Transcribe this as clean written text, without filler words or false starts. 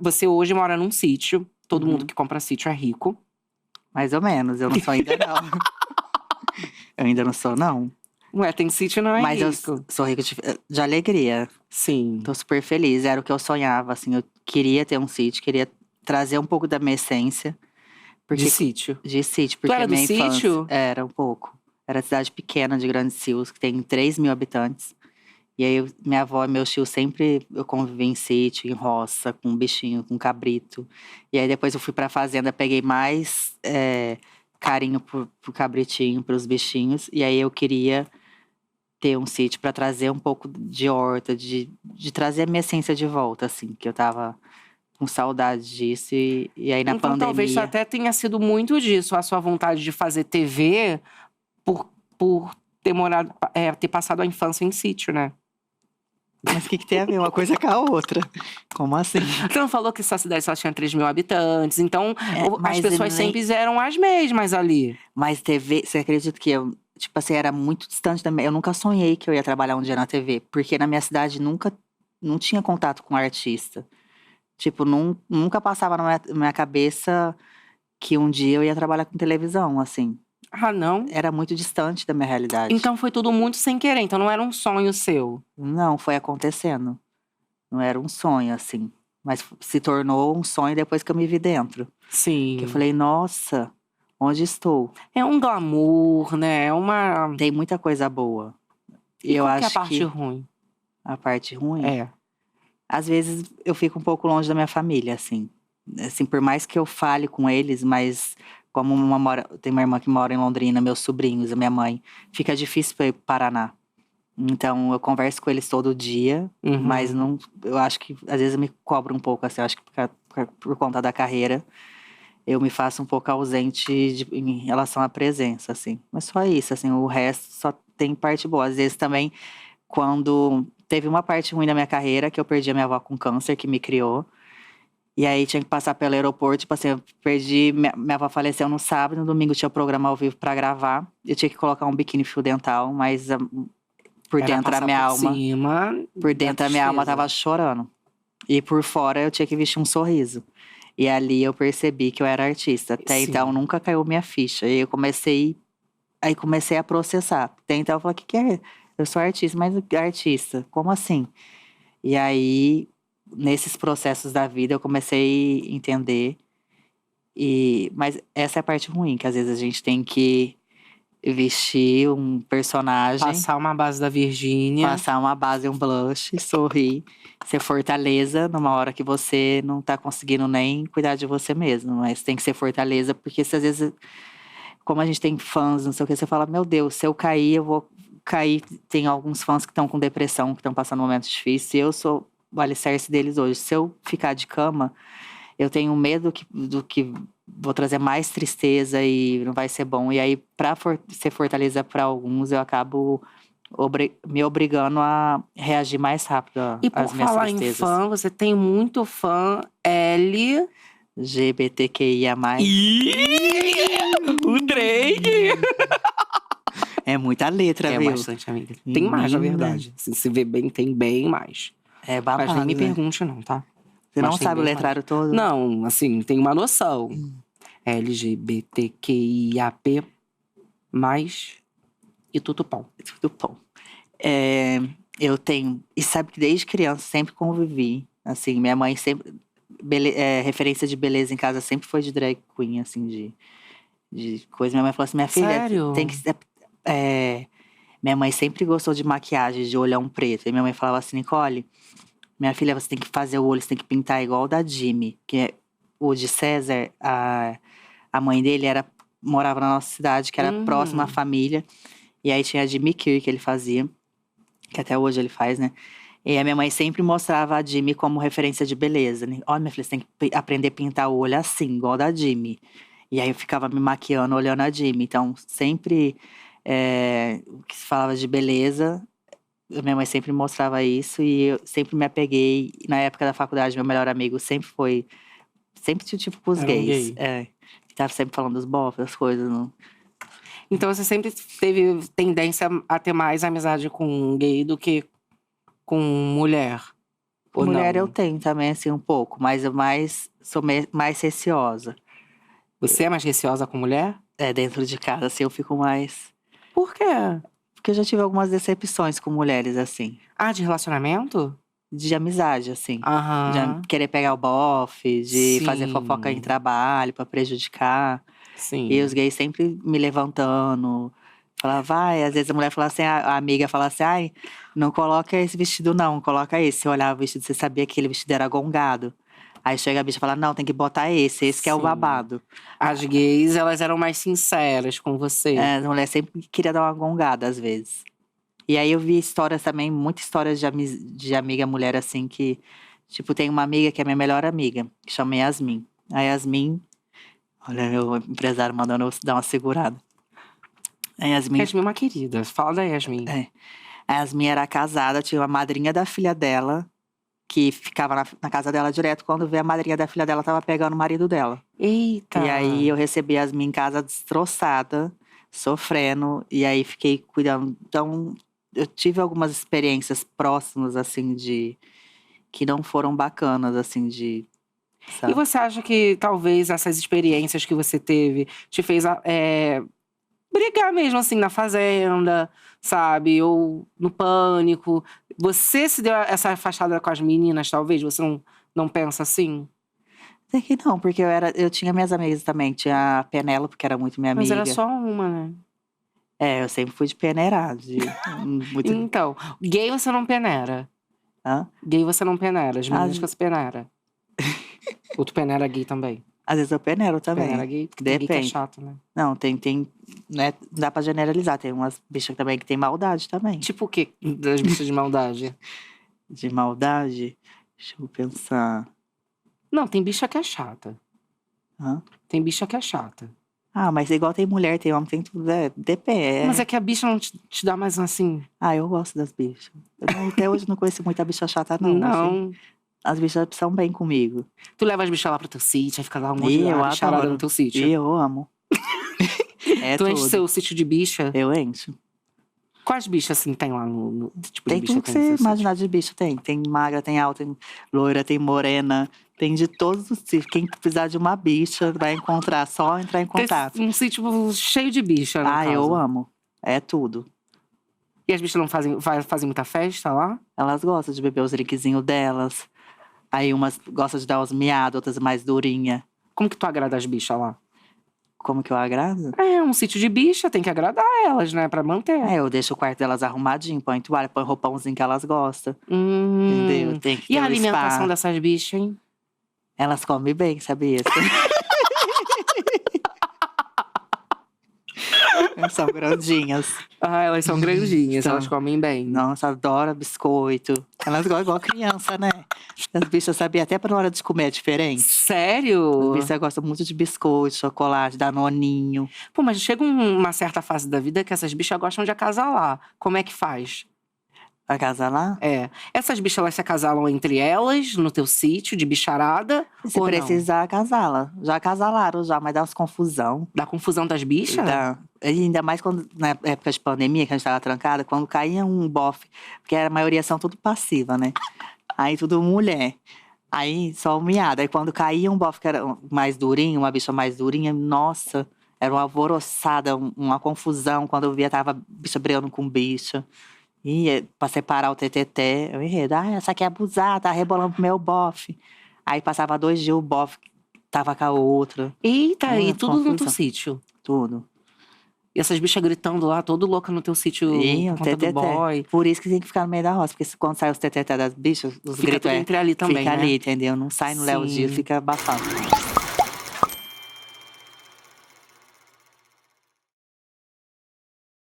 Você hoje mora num sítio. Todo mundo que compra sítio é rico. Mais ou menos, eu não sou ainda não. Eu ainda não sou, não. Ué, tem sítio não é Mas rico. eu sou rica de alegria. Sim. Tô super feliz, era o que eu sonhava, assim. Eu queria ter um sítio, queria trazer um pouco da minha essência. De sítio. De sítio, Tu porque era a do minha infância sítio? era um pouco. Era cidade pequena de Grandes Rios, que tem 3.000 habitantes. E aí, minha avó e meu tio sempre eu convivi em sítio, em roça, com bichinho, com cabrito. E aí, depois eu fui pra fazenda, peguei mais carinho pro cabritinho, pros bichinhos. E aí, eu queria ter um sítio pra trazer um pouco de horta, de trazer a minha essência de volta, assim, que eu tava com saudade disso. E aí, na Então talvez pandemia. até tenha sido muito disso, a sua vontade de fazer TV por ter morado, ter passado a infância em sítio, né? Mas o que tem a ver uma coisa com a outra? Como assim? Você não falou que sua cidade só tinha 3.000 habitantes, então as Mas pessoas sempre eram as mesmas ali. Mas TV, você acredita que eu, tipo assim, era muito distante também. Eu nunca sonhei que eu ia trabalhar um dia na TV, porque na minha cidade não tinha contato com artista. Tipo, nunca passava na minha cabeça que um dia eu ia trabalhar com televisão, assim. Ah, não? Era muito distante da minha realidade. Então foi tudo muito sem querer, então não era um sonho seu. Não, foi acontecendo. Não era um sonho, assim. Mas se tornou um sonho depois que eu me vi dentro. Sim. Que eu falei, nossa, onde estou? É um glamour, né? É uma… Tem muita coisa boa. E eu qual que é a acho parte que ruim? a parte ruim. É. Às vezes eu fico um pouco longe da minha família, assim. Assim, por mais que eu fale com eles, mas como tem uma irmã que mora em Londrina, meus sobrinhos, a minha mãe, fica difícil para ir para Paraná. Então eu converso com eles todo dia, mas não, eu acho que às vezes eu me cobro um pouco, assim, eu acho que por conta da carreira, eu me faço um pouco ausente em relação à presença, assim. Mas só isso, assim, o resto só tem parte boa. Às vezes também, quando teve uma parte ruim da minha carreira, que eu perdi a minha avó com câncer, que me criou. E aí tinha que passar pelo aeroporto, tipo assim, eu perdi, minha avó faleceu no sábado, no domingo tinha o programa ao vivo pra gravar. Eu tinha que colocar um biquíni fio dental, mas por Era dentro a passar minha por alma, cima por da dentro a minha alma tristeza. tava chorando. E por fora eu tinha que vestir um sorriso. E ali eu percebi que eu era artista. Até Sim. então nunca caiu minha ficha. E eu comecei a processar. Até então eu falei, o que é? Eu sou artista, mas artista, como assim? E aí, nesses processos da vida, eu comecei a entender. Mas essa é a parte ruim, que às vezes a gente tem que vestir um personagem, Passar uma base da Virgínia. passar uma base, um blush, sorrir, ser fortaleza numa hora que você não tá conseguindo nem cuidar de você mesmo. Mas tem que ser fortaleza, porque se às vezes, como a gente tem fãs, não sei o que, você fala, meu Deus, se eu cair, eu vou cair. Tem alguns fãs que estão com depressão, que estão passando momentos difíceis, e eu sou o alicerce deles hoje. Se eu ficar de cama, eu tenho medo do que vou trazer mais tristeza e não vai ser bom. E aí, pra ser fortaleza para alguns, eu acabo me obrigando a reagir mais rápido E por às minhas falar tristezas. em fã, você tem muito fã LGBTQIA+. O Drake! É muita letra, É viu? bastante, amiga. Tem mais, na verdade. Se vê bem, tem bem mais. É babado, Mas nem me né? pergunte não, tá? Você Mas não tem sabe o bem letrário mais. todo? Não, assim, tem uma noção. LGBTQIAP+, e tudo bom. Tudo bom. Eu tenho… E sabe que desde criança sempre convivi. Assim, minha mãe sempre… referência de beleza em casa sempre foi de drag queen, assim, de coisa. Minha mãe falou assim, minha filha… Sério? Tem que… minha mãe sempre gostou de maquiagem, de olhão preto. E minha mãe falava assim, Nicole… Minha filha, você tem que fazer o olho, você tem que pintar igual o da Jimmy. Que é o de César, a mãe dele morava na nossa cidade, que era próxima à família. E aí tinha a Jimmy Kier que ele fazia, que até hoje ele faz, né? E a minha mãe sempre mostrava a Jimmy como referência de beleza, né? Olha, minha filha, você tem que aprender a pintar o olho assim, igual da Jimmy. E aí eu ficava me maquiando, olhando a Jimmy. Então, sempre o que se falava de beleza… Minha mãe sempre mostrava isso e eu sempre me apeguei. Na época da faculdade, meu melhor amigo sempre foi… Sempre tinha tipo com os Era um gays. gay. Que tava sempre falando dos bofs, das coisas. Não… Então você sempre teve tendência a ter mais amizade com gay do que com mulher? Ou Mulher não? eu tenho também, assim, um pouco. Mas eu sou mais receosa. Você é mais receosa com mulher? Dentro de casa, assim, eu fico mais… Por quê? Porque eu já tive algumas decepções com mulheres, assim. Ah, de relacionamento? De amizade, assim. De Aham. querer pegar o bofe, de fazer fofoca em Sim. trabalho pra prejudicar. E os Sim. gays sempre me levantando. Falava, vai. Às vezes a mulher fala assim, a amiga fala assim, ai, não coloca esse vestido não, coloca esse. Você olhava o vestido, você sabia que aquele vestido era gongado. Aí chega a bicha e fala, não, tem que botar esse que é o Sim. babado. As gays, elas eram mais sinceras com você. A mulher sempre queria dar uma gongada, às vezes. E aí eu vi histórias também, muitas histórias de amiga mulher, assim, que… Tipo, tem uma amiga que é minha melhor amiga, que chama Yasmin. A Yasmin… Olha, meu empresário mandando eu dar uma segurada. A Yasmin… Yasmin é uma querida. Fala da Yasmin. A Yasmin era casada, tinha uma madrinha da filha dela, que ficava na casa dela direto. Quando vê a madrinha da filha dela, tava pegando o marido dela. Eita! E aí eu recebi a Yasmin em casa destroçada, sofrendo, e aí fiquei cuidando. Então, eu tive algumas experiências próximas, assim, que não foram bacanas, assim, E sabe? você acha que talvez essas experiências que você teve te fez brigar mesmo, assim, na fazenda, sabe? Ou no pânico? Você se deu essa afastada com as meninas, talvez? Você não pensa assim? Até que não, porque eu tinha minhas amigas também. Tinha a Penélope, que era muito minha Mas amiga. era só uma, né? Eu sempre fui de peneira, muito… Então, gay você não peneira. Hã? Gay você não peneira. As meninas Às, que você peneira. Ou tu peneira gay também. às vezes eu peneiro Peneira também. gay, porque tem gay que é Depende. chato, né? Não, não dá pra generalizar. Tem umas bichas também que tem maldade também. Tipo o quê das bichas de maldade? De maldade? Deixa eu pensar. Não, tem bicha que é chata. Hã? Tem bicha que é chata. Ah, mas igual tem mulher, tem homem, tem tudo. Depende. Mas é que a bicha não te dá mais assim. Eu gosto das bichas. Até hoje não conheci muita bicha chata, não. Assim. Não. As bichas são bem comigo. Tu leva as bichas lá pro teu sítio, aí fica lá um monte E de eu bicharada adoro. no teu sítio. E eu amo. Tu enche tudo. seu sítio de bicha. Eu encho. Quais bichas assim tem lá no tipo Tem de bicha tudo que tem no você seu imaginar de bicho, tem. Tem magra, tem alta, tem loira, tem morena. Tem de todos os tipos. Quem precisar de uma bicha vai encontrar, só entrar em sítio? contato. Tem um sítio cheio de bicha, no caso. Eu amo. É tudo. E as bichas não fazem muita festa lá? Elas gostam de beber os drinkzinhos delas. Aí umas gostam de dar os miados, outras mais durinha. Como que tu agrada as bichas lá? Como que eu agrado? É, um sítio de bicha, tem que agradar elas, né? Pra manter. Eu deixo o quarto delas arrumadinho, põe toalha, põe roupãozinho que elas gostam. Entendeu? Tem que ter E a um alimentação spa. dessas bichas, hein? Elas comem bem, sabia? São grandinhas. Ah, elas são grandinhas, São. elas comem bem. Nossa, adora biscoito. Elas gostam igual criança, né? As bichas sabiam até pra hora de comer é diferente. As Sério? bichas gostam muito de biscoito, chocolate, danoninho. Pô, mas chega uma certa fase da vida que essas bichas gostam de acasalar. Como é que faz? Vai casar lá? Essas bichas, elas se acasalam entre elas, no teu sítio, de bicharada? Se ou não? precisar, casala. Já casalaram, já, mas dá umas confusão. Da confusão das bichas? Dá. E ainda mais quando, na época de pandemia, que a gente tava trancada, quando caía um bofe, porque a maioria são tudo passiva, né? Aí tudo mulher. Aí só miada. Aí quando caía um bofe que era mais durinho, uma bicha mais durinha, nossa, era uma alvoroçada, uma confusão. Quando eu via, tava bicha brigando com bicha. E pra separar o TTT, eu enredo. Essa aqui é abusada, tá rebolando pro meu bofe. Aí passava 2 dias, o bofe tava com a outra. Eita, e tudo no teu confusão. sítio. Tudo. E essas bichas gritando lá, todo louca no teu sítio, E por o conta do TTT. boy. Por isso que tem que ficar no meio da roça. Porque quando sai os TTT das bichas, os Fica gritos tudo entre ali também, fica né? ali, entendeu? Não sai no Léo Sim. Dias, fica abafado.